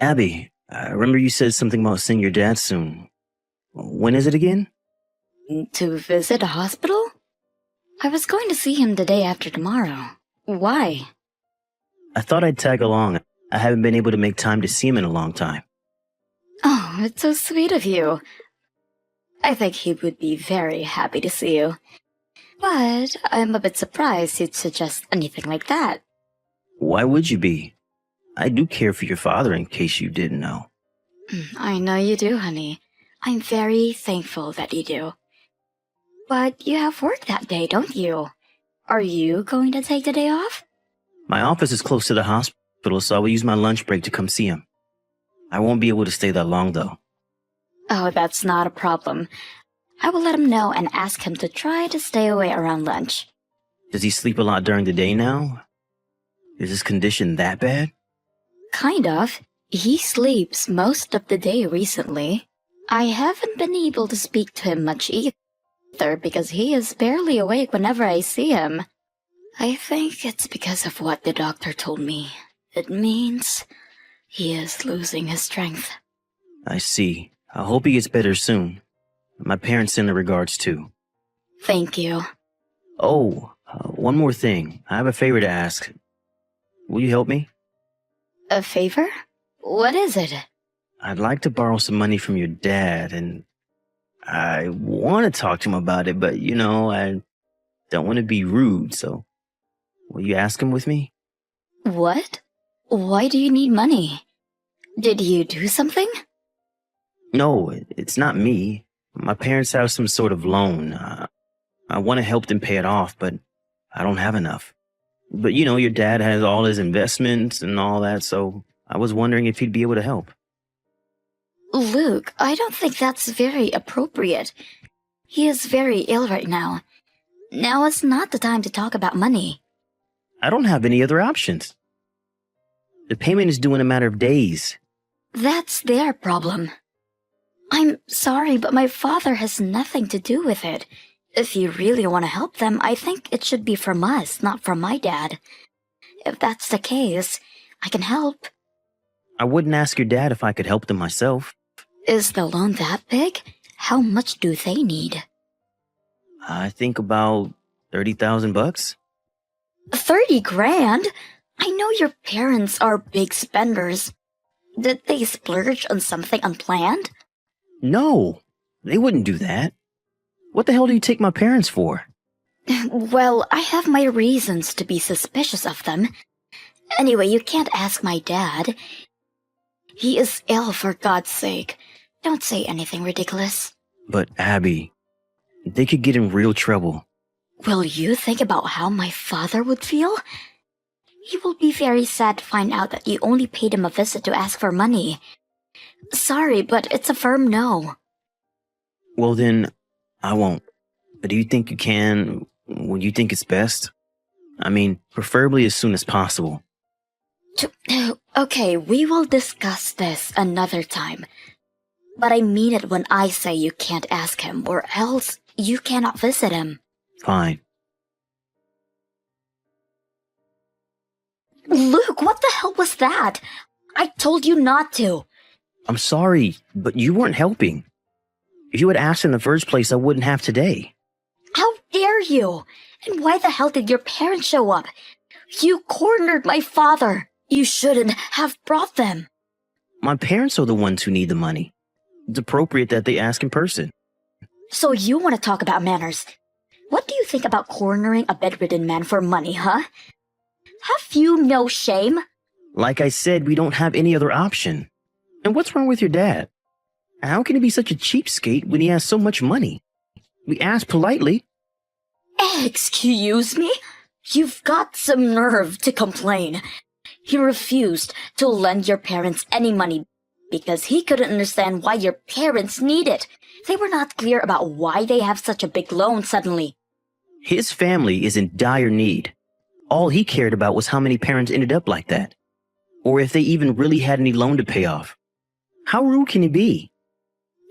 Abby, I remember you said something about seeing your dad soon. When is it again? To visit a hospital? I was going to see him the day after tomorrow. Why? I thought I'd tag along. I haven't been able to make time to see him in a long time. Oh, it's so sweet of you. I think he would be very happy to see you. But I'm a bit surprised you'd suggest anything like that. Why would you be? I do care for your father, in case you didn't know. I know you do, honey. I'm very thankful that you do. But you have work that day, don't you? Are you going to take the day off? My office is close to the hospital, so I will use my lunch break to come see him. I won't be able to stay that long, though. Oh, that's not a problem. I will let him know and ask him to try to stay away around lunch. Does he sleep a lot during the day now? Is his condition that bad? Kind of. He sleeps most of the day recently. I haven't been able to speak to him much either because he is barely awake whenever I see him. I think it's because of what the doctor told me. It means he is losing his strength. I see. I hope he gets better soon. My parents send their regards too. Thank you. Oh, one more thing. I have a favor to ask. Will you help me? A favor? What is it? I'd like to borrow some money from your dad, and I want to talk to him about it, but I don't want to be rude, so will you ask him with me? What? Why do you need money? Did you do something? No, it's not me. My parents have some sort of loan. I want to help them pay it off, but I don't have enough. But your dad has all his investments and all that, so I was wondering if he'd be able to help. Luke, I don't think that's very appropriate. He is very ill right now. Now is not the time to talk about money. I don't have any other options. The payment is due in a matter of days. That's their problem. I'm sorry, but my father has nothing to do with it. If you really want to help them, I think it should be from us, not from my dad. If that's the case, I can help. I wouldn't ask your dad if I could help them myself. Is the loan that big? How much do they need? I think about $30,000. 30 grand? I know your parents are big spenders. Did they splurge on something unplanned? No, they wouldn't do that. What the hell do you take my parents for? Well, I have my reasons to be suspicious of them. Anyway, you can't ask my dad. He is ill, for God's sake. Don't say anything ridiculous. But Abby, they could get in real trouble. Will you think about how my father would feel? He will be very sad to find out that you only paid him a visit to ask for money. Sorry, but it's a firm no. Well then, I won't. But do you think you can when you think it's best? I mean, preferably as soon as possible. Okay, we will discuss this another time. But I mean it when I say you can't ask him, or else you cannot visit him. Fine. Luke, what the hell was that? I told you not to. I'm sorry, but you weren't helping. If you had asked in the first place, I wouldn't have today. How dare you? And why the hell did your parents show up? You cornered my father. You shouldn't have brought them. My parents are the ones who need the money. It's appropriate that they ask in person. So you want to talk about manners? What do you think about cornering a bedridden man for money, huh? Have you no shame? Like I said, we don't have any other option. And what's wrong with your dad? How can he be such a cheapskate when he has so much money? We asked politely. Excuse me? You've got some nerve to complain. He refused to lend your parents any money because he couldn't understand why your parents need it. They were not clear about why they have such a big loan suddenly. His family is in dire need. All he cared about was how many parents ended up like that. Or if they even really had any loan to pay off. How rude can he be?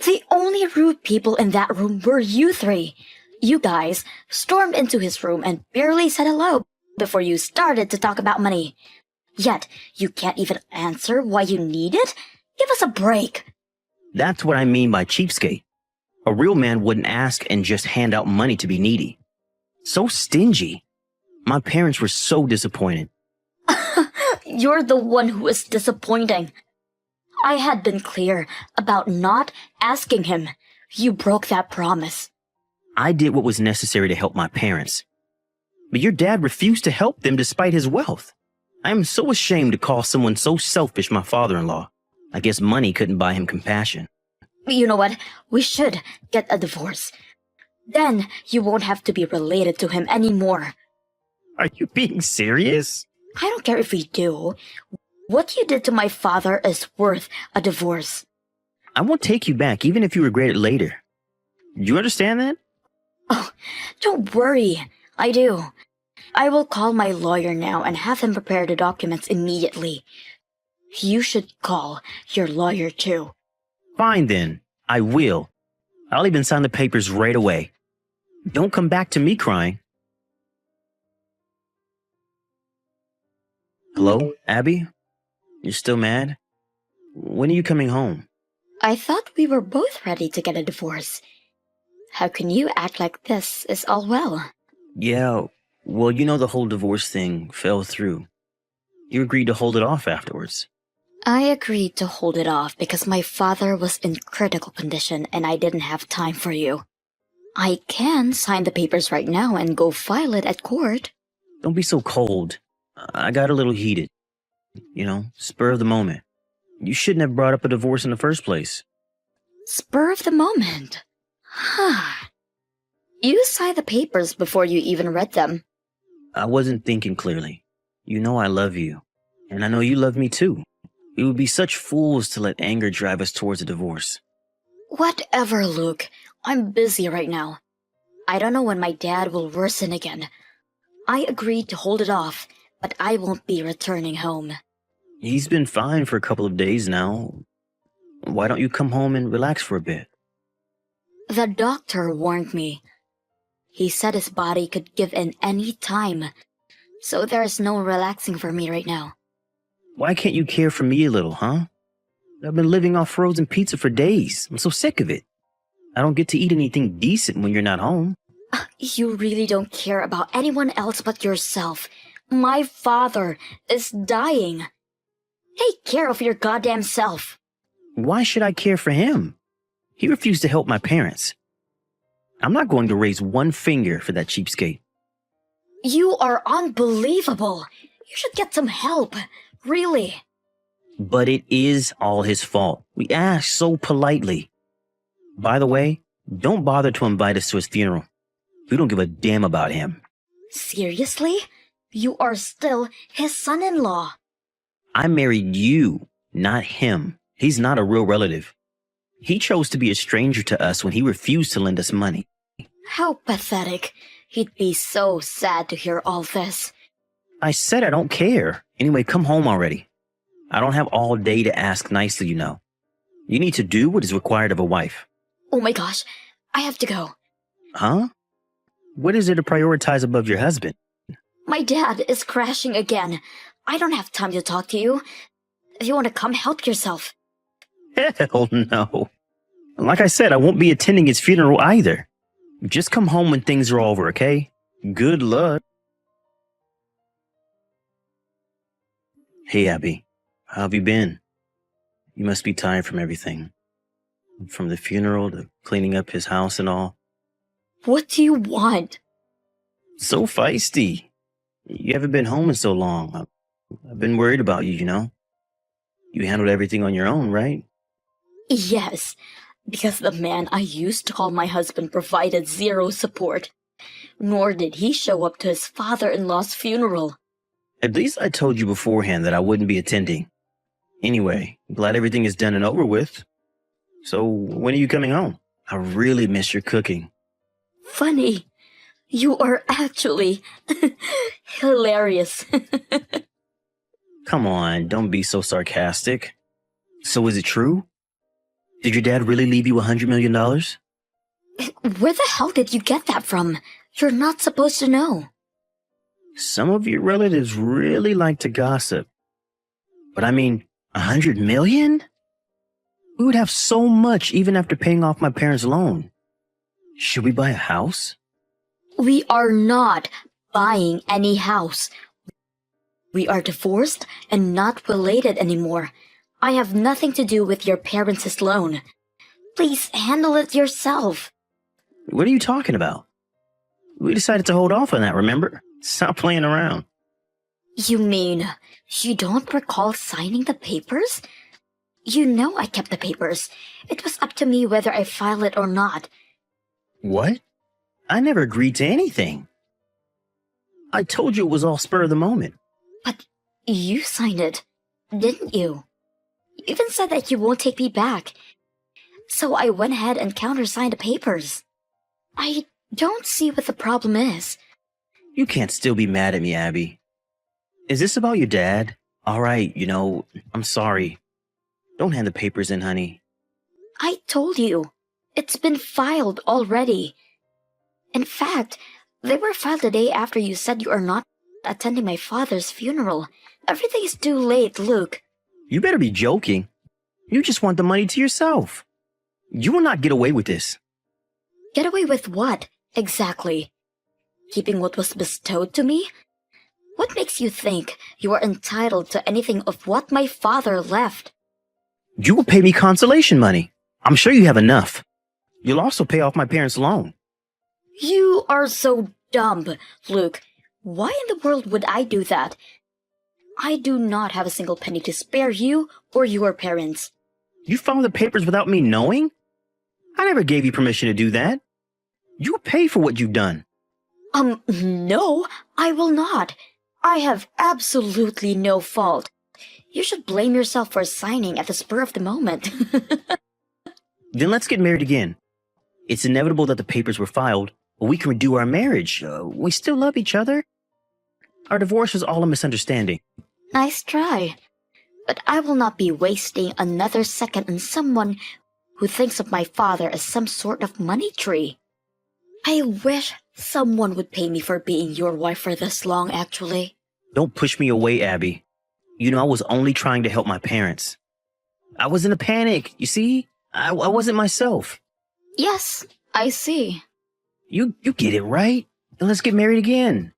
The only rude people in that room were you three. You guys stormed into his room and barely said hello before you started to talk about money. Yet, you can't even answer why you need it? Give us a break. That's what I mean by cheapskate. A real man wouldn't ask and just hand out money to be needy. So stingy. My parents were so disappointed. You're the one who is disappointing. I had been clear about not asking him. You broke that promise. I did what was necessary to help my parents. But your dad refused to help them despite his wealth. I am so ashamed to call someone so selfish my father-in-law. I guess money couldn't buy him compassion. You know what? We should get a divorce. Then you won't have to be related to him anymore. Are you being serious? I don't care if we do. What you did to my father is worth a divorce. I won't take you back even if you regret it later. You understand that? Oh, don't worry. I do. I will call my lawyer now and have him prepare the documents immediately. You should call your lawyer too. Fine then. I will. I'll even sign the papers right away. Don't come back to me crying. Hello, Abby? You're still mad? When are you coming home? I thought we were both ready to get a divorce. How can you act like this is all well? Yeah, well, you know the whole divorce thing fell through. You agreed to hold it off afterwards. I agreed to hold it off because my father was in critical condition and I didn't have time for you. I can sign the papers right now and go file it at court. Don't be so cold. I got a little heated. You know, spur of the moment. You shouldn't have brought up a divorce in the first place. Spur of the moment? Huh. You signed the papers before you even read them. I wasn't thinking clearly. You know I love you. And I know you love me too. We would be such fools to let anger drive us towards a divorce. Whatever, Luke. I'm busy right now. I don't know when my dad will worsen again. I agreed to hold it off, but I won't be returning home. He's been fine for a couple of days now. Why don't you come home and relax for a bit? The doctor warned me. He said his body could give in any time, so there is no relaxing for me right now. Why can't you care for me a little, huh? I've been living off frozen pizza for days. I'm so sick of it. I don't get to eat anything decent when you're not home. You really don't care about anyone else but yourself. My father is dying. Take care of your goddamn self. Why should I care for him? He refused to help my parents. I'm not going to raise one finger for that cheapskate. You are unbelievable. You should get some help. Really. But it is all his fault. We asked so politely. By the way, don't bother to invite us to his funeral. We don't give a damn about him. Seriously? You are still his son-in-law. I married you, not him. He's not a real relative. He chose to be a stranger to us when he refused to lend us money. How pathetic. He'd be so sad to hear all this. I said I don't care. Anyway, come home already. I don't have all day to ask nicely, you know. You need to do what is required of a wife. Oh my gosh, I have to go. Huh? What is there to prioritize above your husband? My dad is crashing again. I don't have time to talk to you. If you want to come, help yourself. Hell no. Like I said, I won't be attending his funeral either. Just come home when things are over, okay? Good luck. Hey, Abby. How have you been? You must be tired from everything. From the funeral to cleaning up his house and all. What do you want? So feisty. You haven't been home in so long. I've been worried about you, you know? You handled everything on your own, right? Yes, because the man I used to call my husband provided zero support. Nor did he show up to his father-in-law's funeral. At least I told you beforehand that I wouldn't be attending. Anyway, glad everything is done and over with. So, when are you coming home? I really miss your cooking. Funny. You are actually hilarious. Come on, don't be so sarcastic. So is it true? Did your dad really leave you $100 million? Where the hell did you get that from? You're not supposed to know. Some of your relatives really like to gossip. But I mean, 100 million? We would have so much even after paying off my parents' loan. Should we buy a house? We are not buying any house. We are divorced and not related anymore. I have nothing to do with your parents' loan. Please handle it yourself. What are you talking about? We decided to hold off on that, remember? Stop playing around. You mean you don't recall signing the papers? You know I kept the papers. It was up to me whether I file it or not. What? I never agreed to anything. I told you it was all spur of the moment. But you signed it, didn't you? You even said that you won't take me back. So I went ahead and countersigned the papers. I don't see what the problem is. You can't still be mad at me, Abby. Is this about your dad? All right, I'm sorry. Don't hand the papers in, honey. I told you. It's been filed already. In fact, they were filed the day after you said you are not attending my father's funeral. Everything is too late, Luke. You better be joking. You just want the money to yourself. You will not get away with this. Get away with what, exactly? Keeping what was bestowed to me? What makes you think you are entitled to anything of what my father left? You will pay me consolation money. I'm sure you have enough. You'll also pay off my parents' loan. You are so dumb, Luke. Why in the world would I do that? I do not have a single penny to spare you or your parents. You filed the papers without me knowing? I never gave you permission to do that. You pay for what you've done. No, I will not. I have absolutely no fault. You should blame yourself for signing at the spur of the moment. Then let's get married again. It's inevitable that the papers were filed, but we can redo our marriage. We still love each other. Our divorce was all a misunderstanding. Nice try. But I will not be wasting another second on someone who thinks of my father as some sort of money tree. I wish someone would pay me for being your wife for this long, actually. Don't push me away, Abby. I was only trying to help my parents. I was in a panic, you see? I wasn't myself. Yes, I see. You get it, right? And let's get married again.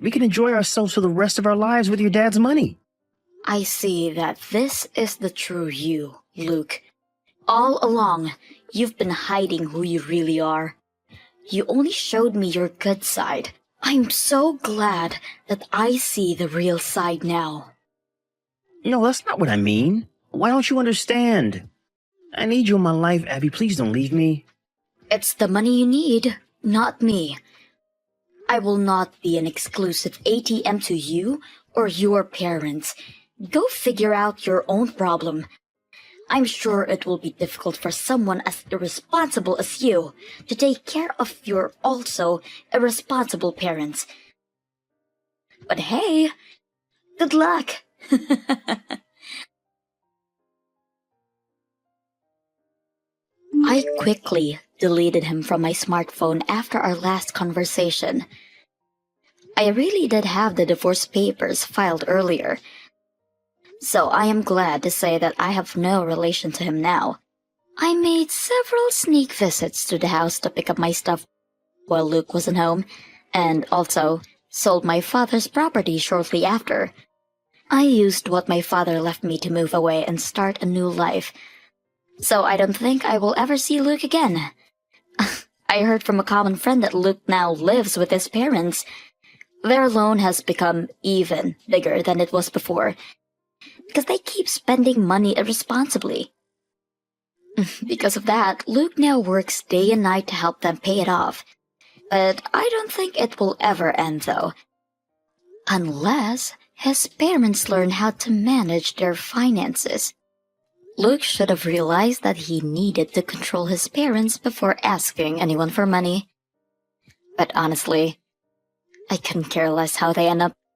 We can enjoy ourselves for the rest of our lives with your dad's money. I see that this is the true you, Luke. All along, you've been hiding who you really are. You only showed me your good side. I'm so glad that I see the real side now. No, that's not what I mean. Why don't you understand? I need you in my life, Abby. Please don't leave me. It's the money you need, not me. I will not be an exclusive ATM to you or your parents. Go figure out your own problem. I'm sure it will be difficult for someone as irresponsible as you to take care of your also irresponsible parents. But hey, good luck! I quickly deleted him from my smartphone after our last conversation. I really did have the divorce papers filed earlier, so I am glad to say that I have no relation to him now. I made several sneak visits to the house to pick up my stuff while Luke wasn't home, and also sold my father's property shortly after. I used what my father left me to move away and start a new life, so I don't think I will ever see Luke again. I heard from a common friend that Luke now lives with his parents. Their loan has become even bigger than it was before, because they keep spending money irresponsibly. Because of that, Luke now works day and night to help them pay it off. But I don't think it will ever end, though. Unless his parents learn how to manage their finances. Luke should have realized that he needed to control his parents before asking anyone for money. But honestly, I couldn't care less how they end up.